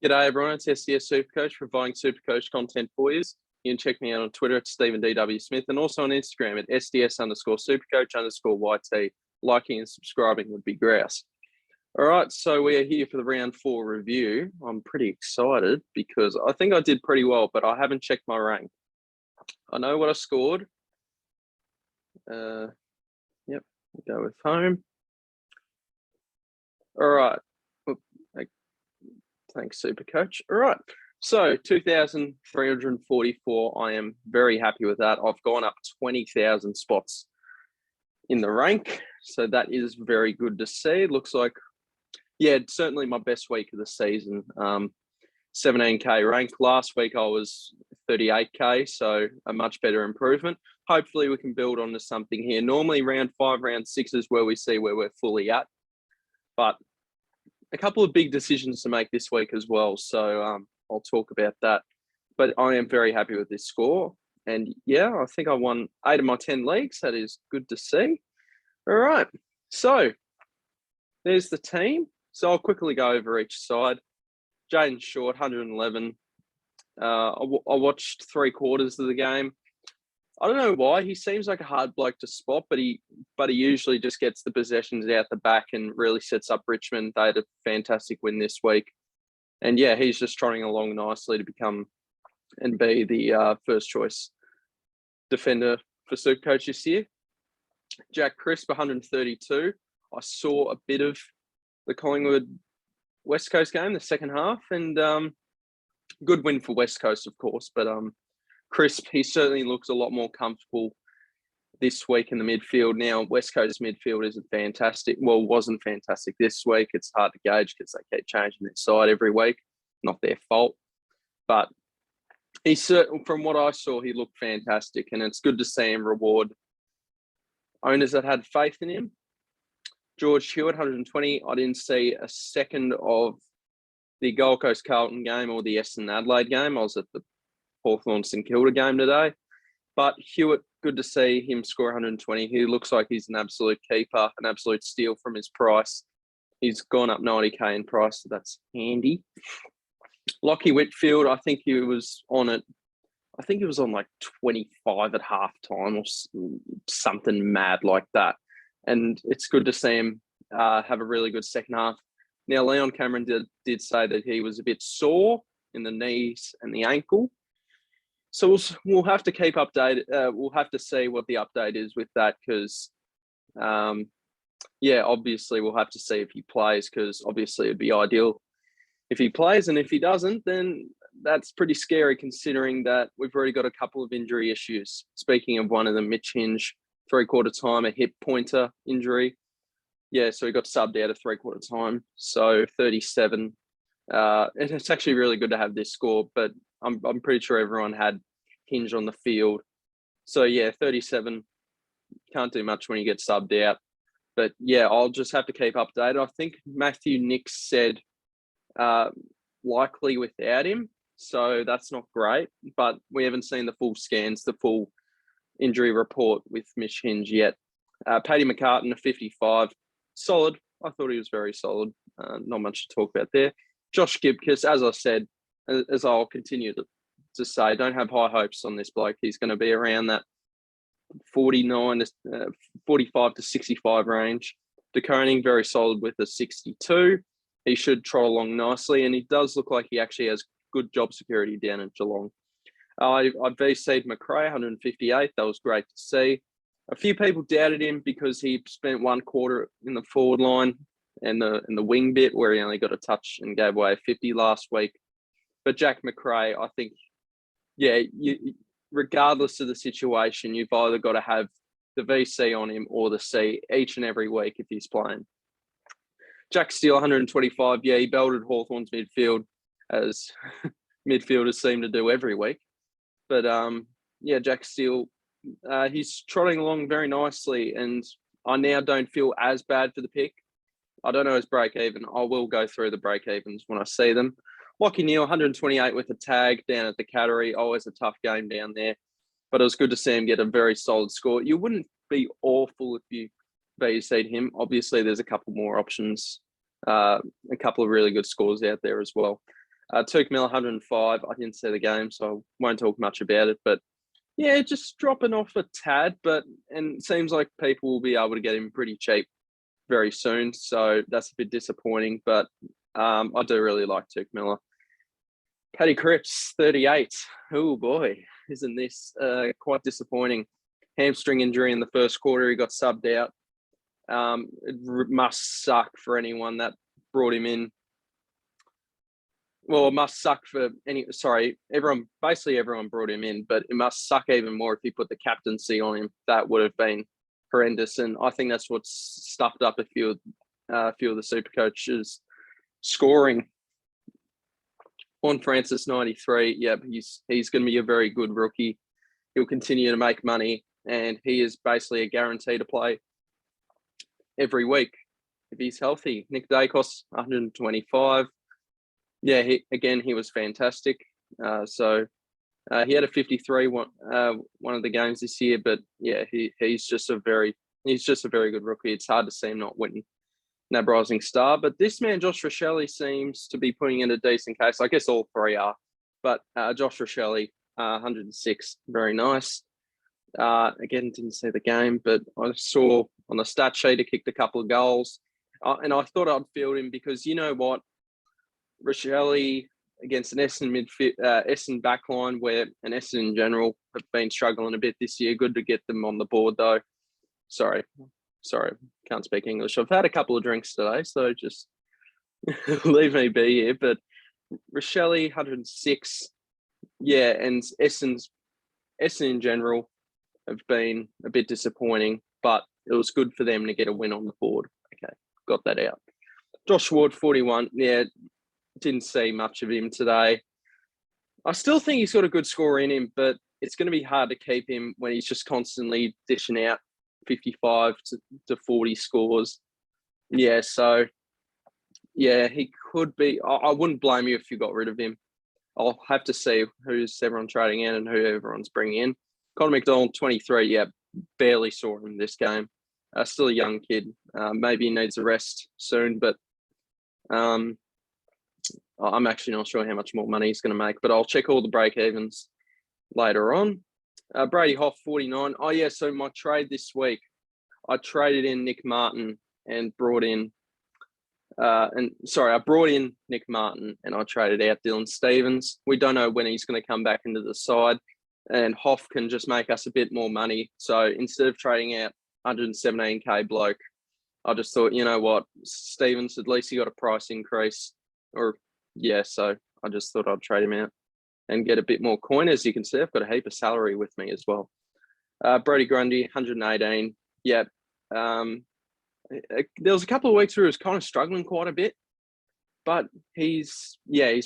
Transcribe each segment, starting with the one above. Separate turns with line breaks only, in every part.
G'day everyone, it's SDS Supercoach providing Supercoach content for you. You can check me out on Twitter at Stephen DW Smith and also on Instagram at SDS_Supercoach_YT. Liking and subscribing would be grouse. All right, so we are here for the round 4 review. I'm pretty excited because I think I did pretty well, but I haven't checked my rank. I know what I scored. Yep, we'll go with home. All right. Thanks, Supercoach. All right. So 2,344. I am very happy with that. I've gone up 20,000 spots in the rank. So that is very good to see. It looks like, yeah, certainly my best week of the season. 17K rank. Last week I was 38K, so a much better improvement. Hopefully we can build on to something here. Normally round 5, round 6 is where we see where we're fully at. But a couple of big decisions to make this week as well. So I'll talk about that. But I am very happy with this score. And yeah, I think I won 8 of my 10 leagues. That is good to see. All right. So there's the team. So I'll quickly go over each side. Jaden Short, 111. I watched 3/4 of the game. I don't know why. He seems like a hard bloke to spot, but he usually just gets the possessions out the back and really sets up Richmond. They had a fantastic win this week. And yeah, he's just trotting along nicely to become and be the first choice defender for Supercoach this year. Jack Crisp, 132. I saw a bit of the Collingwood West Coast game, the second half, and good win for West Coast, of course, but Crisp, he certainly looks a lot more comfortable this week in the midfield. Now, West Coast midfield isn't fantastic. Well, wasn't fantastic this week. It's hard to gauge because they keep changing their side every week. Not their fault. But he certainly, from what I saw, he looked fantastic. And it's good to see him reward owners that had faith in him. George Hewitt, 120. I didn't see a second of the Gold Coast Carlton game or the Essendon Adelaide game. I was at the Hawthorn St Kilda game today. But Hewitt, good to see him score 120. He looks like he's an absolute keeper, an absolute steal from his price. He's gone up 90K in price, so that's handy. Lockie Whitfield, I think he was on it. I think he was on like 25 at halftime or something mad like that. And it's good to see him have a really good second half. Now, Leon Cameron did say that he was a bit sore in the knees and the ankle. So we'll have to keep updated. We'll have to see what the update is with that because, yeah, obviously we'll have to see if he plays because obviously it'd be ideal if he plays. And if he doesn't, then that's pretty scary considering that we've already got a couple of injury issues. Speaking of one of them, Mitch Hinge, 3/4 time, a hip pointer injury. Yeah, so he got subbed out of 3/4 time. So 37. And it's actually really good to have this score, but I'm pretty sure everyone had Hinge on the field. So yeah, 37. Can't do much when you get subbed out. But yeah, I'll just have to keep updated. I think Matthew Nix said likely without him. So that's not great. But we haven't seen the full scans, the full injury report with Mitch Hinge yet. Paddy McCartan, a 55. Solid. I thought he was very solid. Not much to talk about there. Josh Gibcus, as I said, as I'll continue to say, don't have high hopes on this bloke. He's going to be around that 45 to 65 range. De Koning, very solid with a 62. He should trot along nicely, and he does look like he actually has good job security down in Geelong. I VC'd McRae, 158. That was great to see. A few people doubted him because he spent 1/4 in the forward line and the wing bit where he only got a touch and gave away a 50 last week. But Jack McRae, I think, yeah, regardless of the situation, you've either got to have the VC on him or the C each and every week if he's playing. Jack Steele, 125. Yeah, he belted Hawthorn's midfield as midfielders seem to do every week. But yeah, Jack Steele, he's trotting along very nicely, and I now don't feel as bad for the pick. I don't know his break even. I will go through the break evens when I see them. Lachie Neale, 128 with a tag down at the Cattery. Always a tough game down there. But it was good to see him get a very solid score. You wouldn't be awful if you VC'd him. Obviously, there's a couple more options, a couple of really good scores out there as well. Tuke Miller, 105. I didn't see the game, so I won't talk much about it. But yeah, just dropping off a tad. And it seems like people will be able to get him pretty cheap very soon. So that's a bit disappointing. But I do really like Tuke Miller. Paddy Cripps, 38. Oh boy, isn't this quite disappointing? Hamstring injury in the first quarter. He got subbed out. It must suck for anyone that brought him in. Well, it must suck for everyone. Basically, everyone brought him in, but it must suck even more if you put the captaincy on him. That would have been horrendous, and I think that's what's stuffed up a few of the super coaches scoring. Juan Francis, 93. Yep, he's going to be a very good rookie. He'll continue to make money, and he is basically a guarantee to play every week if he's healthy. Nick Dacos, 125. Yeah, he was fantastic. He had a 53 one of the games this year, but yeah, he's just a very good rookie. It's hard to see him not winning NAB Rising Star. But this man, Josh Rochelle, seems to be putting in a decent case. I guess all three are. But Josh Rochelle, 106, very nice. Again, didn't see the game, but I saw on the stat sheet he kicked a couple of goals. And I thought I'd field him because you know what? Rochelle against an Essendon backline and Essendon in general have been struggling a bit this year. Good to get them on the board though. Sorry, can't speak English. I've had a couple of drinks today, so just leave me be here. But Rochelle, 106. Yeah, and Essendon in general have been a bit disappointing, but it was good for them to get a win on the board. Okay, got that out. Josh Ward, 41. Yeah, didn't see much of him today. I still think he's got a good score in him, but it's going to be hard to keep him when he's just constantly dishing out 55 to 40 scores. Yeah, so yeah, he could be. I wouldn't blame you if you got rid of him. I'll have to see who's everyone trading in and who everyone's bringing in. Connor McDonald, 23. Yeah, barely saw him this game. Still a young kid. Maybe he needs a rest soon, but I'm actually not sure how much more money he's going to make, but I'll check all the break-evens later on. Brady Hoff, 49. Oh, yeah, so my trade this week, I traded in Nick Martin and brought in I brought in Nick Martin and I traded out Dylan Stevens. We don't know when he's going to come back into the side, and Hoff can just make us a bit more money. So instead of trading out 117k bloke, I just thought, you know what, Stevens, at least he got a price increase. So I just thought I'd trade him out and get a bit more coin. As you can see, I've got a heap of salary with me as well. Brody Grundy, 118. Yeah. There was a couple of weeks where he was kind of struggling quite a bit, but he's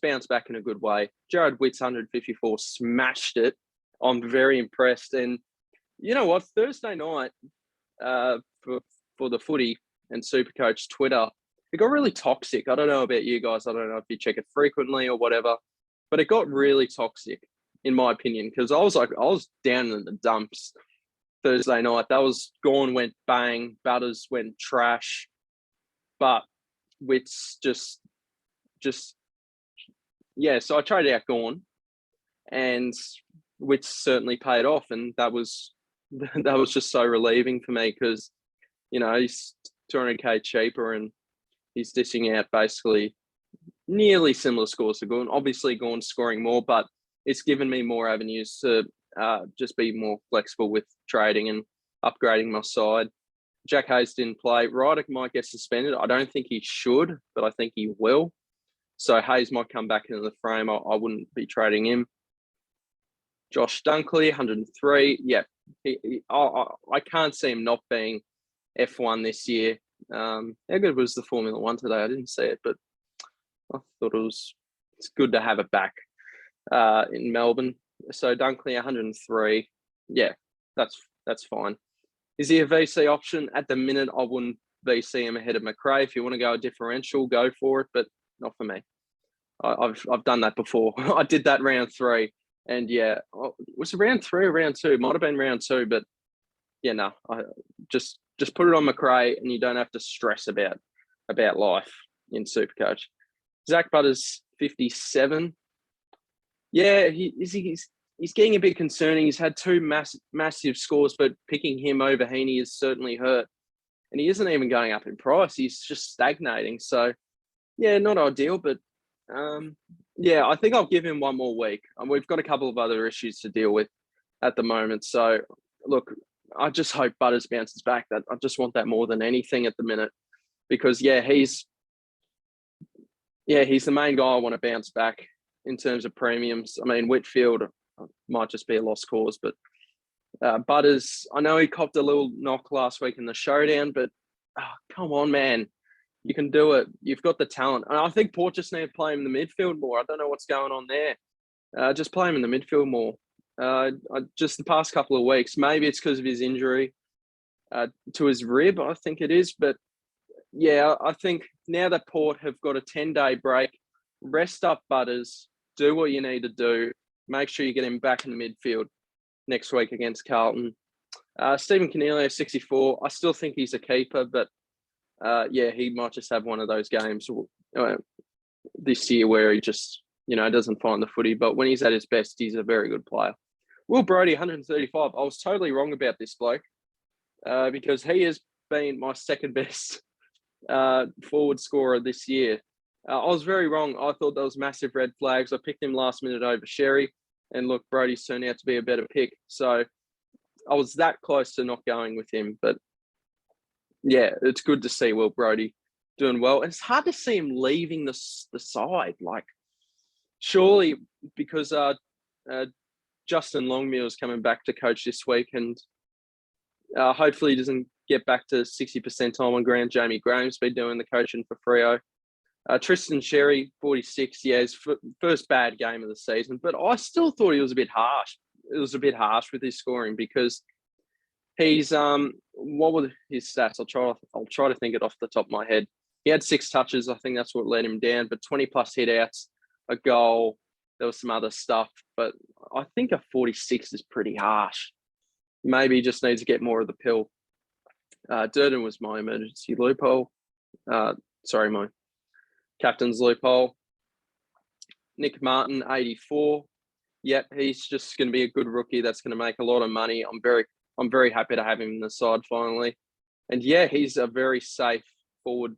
bounced back in a good way. Jared Witt's 154, smashed it. I'm very impressed. And you know what? Thursday night for the footy and Supercoach Twitter, it got really toxic. I don't know about you guys. I don't know if you check it frequently or whatever, but it got really toxic, in my opinion, because I was down in the dumps Thursday night. That was Gorn went bang, Butters went trash, but Wits just So I traded out Gorn, and Wits certainly paid off, and that was just so relieving for me because he's 200k cheaper and he's dishing out basically nearly similar scores to Gorn. Obviously, Gorn's scoring more, but it's given me more avenues to just be more flexible with trading and upgrading my side. Jack Hayes didn't play. Ryder might get suspended. I don't think he should, but I think he will. So Hayes might come back into the frame. I wouldn't be trading him. Josh Dunkley, 103. Yeah, I can't see him not being F1 this year. How good was the Formula One today? I didn't see it, but I thought it's good to have it back in Melbourne. So Dunkley, 103. Yeah, that's fine. Is he a VC option? At the minute, I wouldn't VC him ahead of McRae. If you want to go a differential, go for it, but not for me. I've done that before. I did that round 3, and yeah, was it round 3 or round 2? Might have been round 2, but yeah, no. I just put it on McRae, and you don't have to stress about life in Supercoach. Zach Butters, 57. Yeah, he's getting a bit concerning. He's had two massive scores, but picking him over Heaney has certainly hurt. And he isn't even going up in price. He's just stagnating. So, yeah, not ideal. But, yeah, I think I'll give him one more week. We've got a couple of other issues to deal with at the moment. So, look, I just hope Butters bounces back. I just want that more than anything at the minute. Because, yeah, he's the main guy I want to bounce back in terms of premiums. I mean, Whitfield might just be a lost cause, but Butters, I know he copped a little knock last week in the showdown, but come on, man. You can do it. You've got the talent. And I think Port just need to play him in the midfield more. I don't know what's going on there. Just play him in the midfield more. Just the past couple of weeks, maybe it's because of his injury to his rib, I think it is. But, yeah, I think now that Port have got a 10-day break, rest up Butters, do what you need to do. Make sure you get him back in the midfield next week against Carlton. Stephen Cornelio, 64. I still think he's a keeper, but yeah, he might just have one of those games this year where he just, doesn't find the footy. But when he's at his best, he's a very good player. Will Brodie, 135. I was totally wrong about this bloke because he has been my second best forward scorer this year. I was very wrong. I thought there was massive red flags. I picked him last minute over Sherry. And look, Brodie's turned out to be a better pick. So I was that close to not going with him. But, yeah, it's good to see Will Brodie doing well. And it's hard to see him leaving the side. Like, surely because Justin Longmuir is coming back to coach this week and hopefully he doesn't get back to 60% time on ground. Jamie Graham's been doing the coaching for Freo. Tristan Sherry, 46. Yeah, his first bad game of the season, but I still thought he was a bit harsh. It was a bit harsh with his scoring because he's what were his stats? I'll try to think it off the top of my head. He had 6 touches. I think that's what let him down. But 20 plus hit outs, a goal. There was some other stuff, but I think a 46 is pretty harsh. Maybe he just needs to get more of the pill. Durden was my emergency loophole. My captain's loophole. Nick Martin, 84. Yep, he's just going to be a good rookie that's going to make a lot of money. I'm very happy to have him in the side finally. And yeah, he's a very safe forward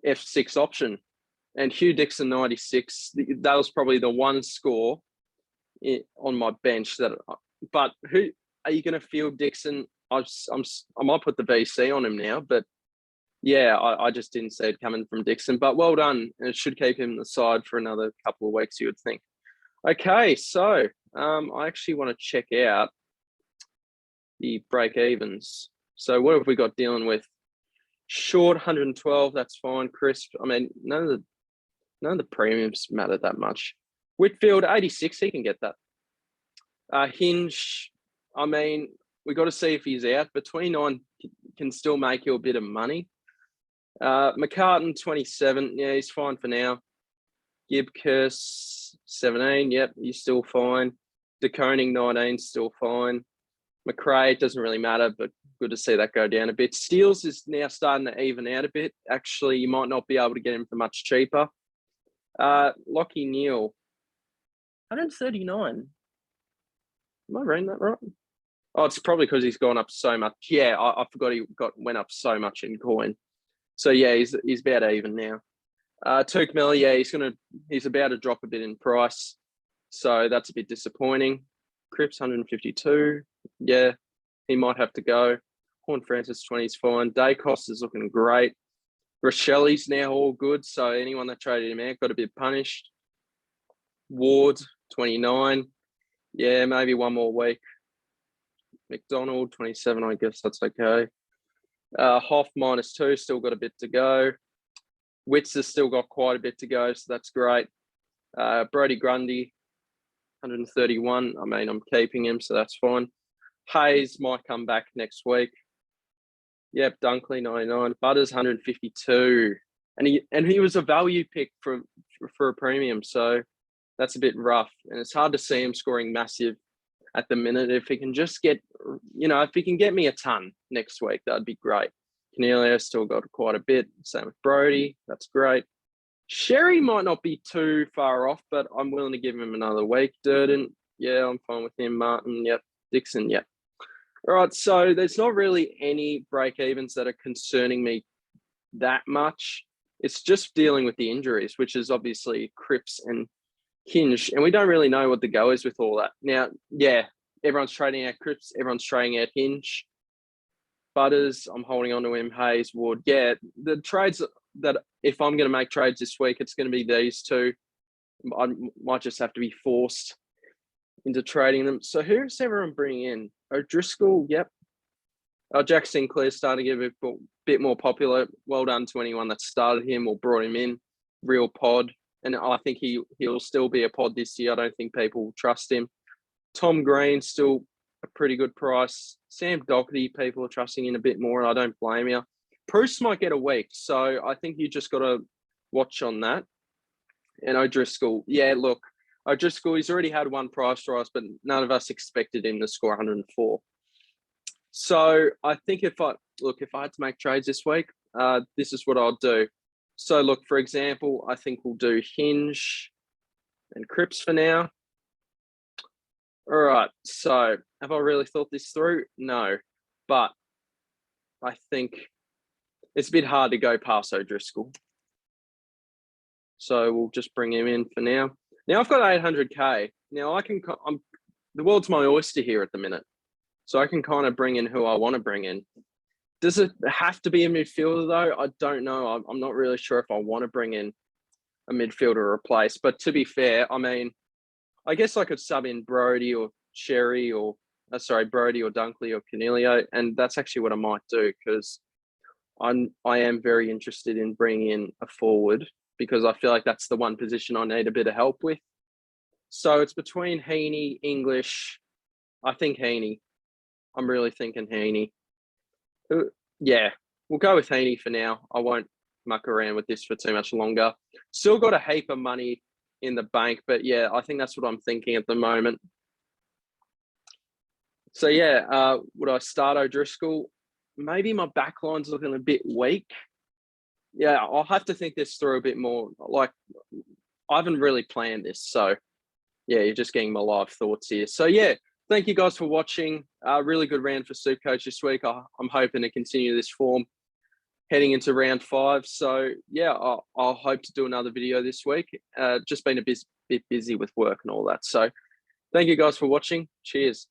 F6 option. And Hugh Dixon, 96. That was probably the one score on my bench but who are you going to field Dixon? I might put the VC on him now, but yeah, I just didn't see it coming from Dixon. But well done. And it should keep him on the side for another couple of weeks, you would think. Okay, so I actually want to check out the break evens. So what have we got dealing with? Short 112, that's fine. Crisp. I mean, none of the premiums matter that much. Whitfield, 86, he can get that. Hinge, I mean, we got to see if he's out, but 29 can still make you a bit of money. McCartan, 27, yeah, he's fine for now. Gibcurse, 17, yep, he's still fine. De Koning, 19, still fine. McRae, it doesn't really matter, but good to see that go down a bit. Steels is now starting to even out a bit. Actually, you might not be able to get him for much cheaper. Lockie Neal, 139. Am I reading that right? Oh, it's probably because he's gone up so much. Yeah, I forgot he went up so much in coin. So yeah, he's about even now. Turk Miller, yeah, he's about to drop a bit in price. So that's a bit disappointing. Cripps, 152. Yeah, he might have to go. Horn Francis, 20 is fine. Dacos is looking great. Rochelle's now all good. So anyone that traded him out got a bit punished. Ward, 29. Yeah, maybe one more week. McDonald, 27, I guess that's okay. Hoff, -2, still got a bit to go. Witts has still got quite a bit to go, so that's great. Brodie Grundy, 131. I mean, I'm keeping him, so that's fine. Hayes might come back next week. Yep, Dunkley, 99. Butters, 152. And he was a value pick for a premium, so that's a bit rough. And it's hard to see him scoring massive at the minute. If he can just get, if he can get me a ton next week, that'd be great. Cornelio still got quite a bit. Same with Brodie. That's great. Sherry might not be too far off, but I'm willing to give him another week. Durden, yeah, I'm fine with him. Martin, yep. Dixon, yep. All right, so there's not really any break evens that are concerning me that much. It's just dealing with the injuries, which is obviously Cripps and Hinge, and we don't really know what the go is with all that. Now, yeah, everyone's trading out Cripps, everyone's trading out Hinge. Butters, I'm holding on to him. Hayes, Wood, yeah, the trades that if I'm going to make trades this week, it's going to be these two. I might just have to be forced into trading them. So who's everyone bringing in? O'Driscoll, yep. Jack Sinclair's starting to get a bit more popular. Well done to anyone that started him or brought him in. Real pod. And I think he'll still be a pod this year. I don't think people trust him. Tom Green, still a pretty good price. Sam Doherty, people are trusting in a bit more. I don't blame you. Bruce might get a week. So I think you just got to watch on that. And O'Driscoll, yeah, look, O'Driscoll, he's already had one price rise, but none of us expected him to score 104. So I think if I had to make trades this week, this is what I'll do. So look, for example, I think we'll do Hinge and Cripps for now. All right. So have I really thought this through? No, but I think it's a bit hard to go past O'Driscoll. So we'll just bring him in for now. Now I've got 800K. Now the world's my oyster here at the minute. So I can kind of bring in who I want to bring in. Does it have to be a midfielder though? I don't know. I'm not really sure if I want to bring in a midfielder to replace. But to be fair, I mean, I guess I could sub in Brody or Sherry or Brody or Dunkley or Canelio, and that's actually what I might do because I am very interested in bringing in a forward because I feel like that's the one position I need a bit of help with. So it's between Heaney, English. I think Heaney. I'm really thinking Heaney. Yeah, we'll go with Heaney for now. I won't muck around with this for too much longer. Still got a heap of money in the bank, but yeah, I think that's what I'm thinking at the moment. So yeah, would I start O'Driscoll? Maybe my backline's looking a bit weak. Yeah, I'll have to think this through a bit more. Like, I haven't really planned this, so yeah, you're just getting my live thoughts here. So yeah, thank you guys for watching. Really good round for Supercoach this week. I'm hoping to continue this form heading into round 5. So yeah, I'll hope to do another video this week. Just been a bit busy with work and all that. So thank you guys for watching. Cheers.